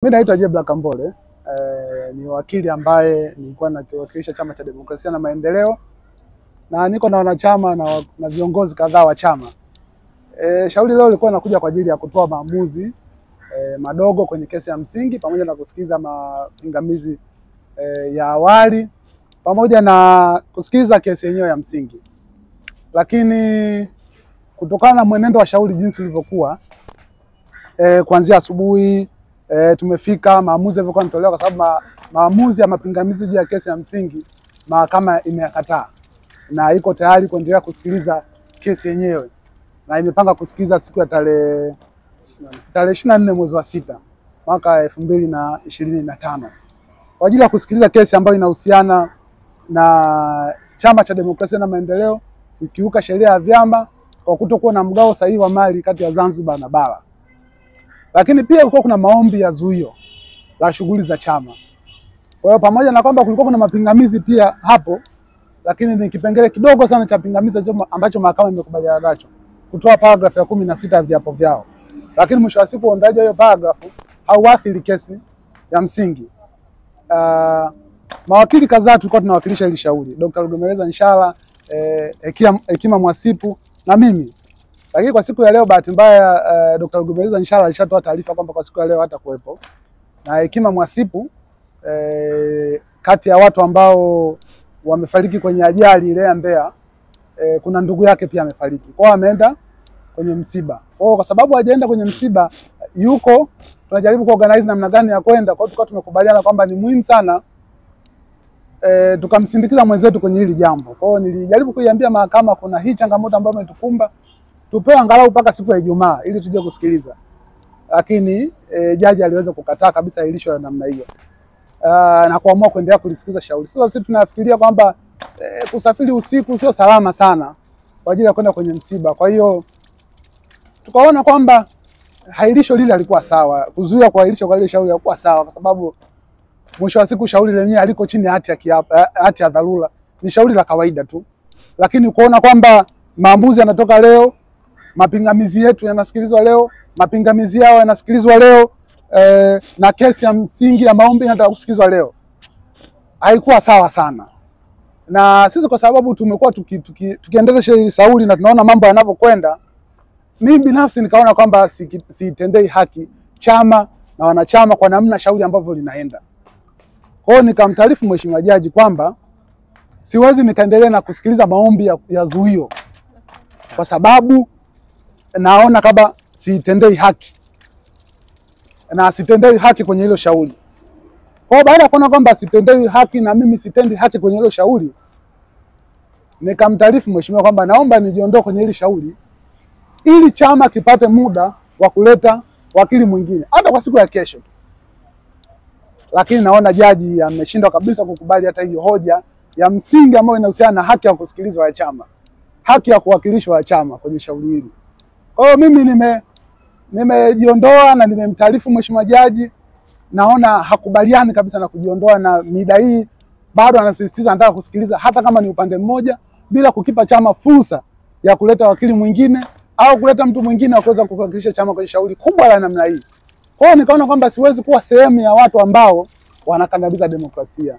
Mimi naitwa Jebla Kambole, ni wakili ambaye nilikuwa nakiwakilisha Chama cha Demokrasia na Maendeleo na niko na wanachama na viongozi kadhaa wa chama. Shauri leo lilikuwa linakuja kwa ajili ya kutoa maamuzi madogo kwenye kesi ya msingi pamoja na kusikiliza mapingamizi ya awali pamoja na kusikiliza kesi yenyewe ya msingi. Lakini kutokana na mwenendo wa shauri jinsi ulivyokuwa kuanzia asubuhi tumefika maamuzi yalivyokuwa yanatolewa, kwa sababu maamuzi ya mapingamizi juu ya kesi ya msingi mahakama imeyakataa na iko tayari kuendelea kusikiliza kesi yenyewe, na imepanga kusikiliza siku ya tarehe 24 mwezi wa 6 mwaka 2025 kwa ajili ya kusikiliza kesi ambayo inahusiana na Chama cha Demokrasia na Maendeleo kukiuka sheria ya vyama kwa kutokuwa na mgao sahihi wa mali kati ya Zanzibar na bara. Lakini pia kulikuwa kuna maombi ya zuio la shughuli za chama. Kwa hiyo pamoja na kwamba kulikuwa kuna mapingamizi pia hapo, lakini ni kipengele kidogo sana cha pingamizi ambacho mahakama imekubaliana nacho, kutoa paragrafu ya 16 ya viapo vyao. Lakini mwisho wa siku uondoaji wa hiyo paragrafu hauathiri kesi ya msingi. Mawakili kadhaa tulikuwa tunawakilisha hili shauri, Dr. Rugemeleza Nshala, Hekima Mwasipu na mimi. Lakini kwa siku ya leo bahati mbaya Dr. Rugemeleza Nshala alishatoa taarifa kwamba kwa siku ya leo hata kuwepo. Na Hekima Mwasipu kati ya watu ambao wamefariki kwenye ajali ile ya Mbeya, kuna ndugu yake pia amefariki. Kwa hiyo ameenda kwenye msiba. Kwa sababu hajaenda kwenye msiba, yuko tunajaribu kuorganize namna gani ya kwenda. Kwa hiyo tulikuwa tumekubaliana kwamba ni muhimu sana tukamsindikiza mwenzetu kwenye hili jambo. Kwa hiyo nilijaribu kuiambia mahakama kuna hii changamoto ambayo imetukumba, tupewe angalau mpaka siku ya Ijumaa ili tuje kusikiliza. Lakini jaji aliweza kukataa kabisa ilisho ya namna hiyo. Na kuamua kuendelea kulisikiza shauri. Sasa sisi tunafikiria kwamba kusafiri usiku sio salama sana kwa ajili ya kwenda kwenye msiba. Kwa hiyo tukaona kwamba hailisho lile alikuwa sawa, kuzuia kuahirisha kwa ile shauri alikuwa sawa, kwa sababu mwisho wa siku shauri lenyewe aliko chini ya hati ya dharura, ni shauri la kawaida tu. Lakini kuona kwamba maamuzi yanatoka leo, mapingamizi yetu yanasikilizwa leo, mapingamizi yao yanasikilizwa leo, na kesi ya msingi ya maombi inataka kusikilizwa leo, haikuwa sawa sana. Na sisi kwa sababu tumekuwa tukiendelea hili shauri na tunaona mambo yanavyokwenda, mimi binafsi nikaona kwamba siitendei haki chama na wanachama kwa namna shauri ambavyo linaenda. Kwa hiyo nikamtaarifu mheshimiwa jaji kwamba siwezi nikaendelea na kusikiliza maombi ya zuio, kwa sababu naona kama siitendei haki na sitendei haki kwenye hilo shauri. Kwa hiyo baada ya kuona kwamba sitendei haki na mimi sitendi haki kwenye hilo shauri, nikamtaarifu mheshimiwa kwamba naomba nijiondoe kwenye hili shauri ili chama kipate muda wa kuleta wakili mwingine hata kwa siku ya kesho. Lakini naona jaji ameshindwa kabisa kukubali hata hiyo hoja ya msingi ambayo inahusiana na haki ya kusikilizwa ya chama, haki ya kuwakilishwa ya chama kwenye shauri hili. Kwa hiyo mimi nimejiondoa na nimemtaarifu mheshimiwa jaji, naona hakubaliani kabisa na kujiondoa, na mida hii bado anasisitiza anataka kusikiliza hata kama ni upande mmoja, bila kukipa chama fursa ya kuleta wakili mwingine au kuleta mtu mwingine wa kuweza kuwakilisha chama kwenye shauri kubwa la namna hii. Kwa hiyo nikaona kwamba siwezi kuwa sehemu ya watu ambao wanakandamiza demokrasia.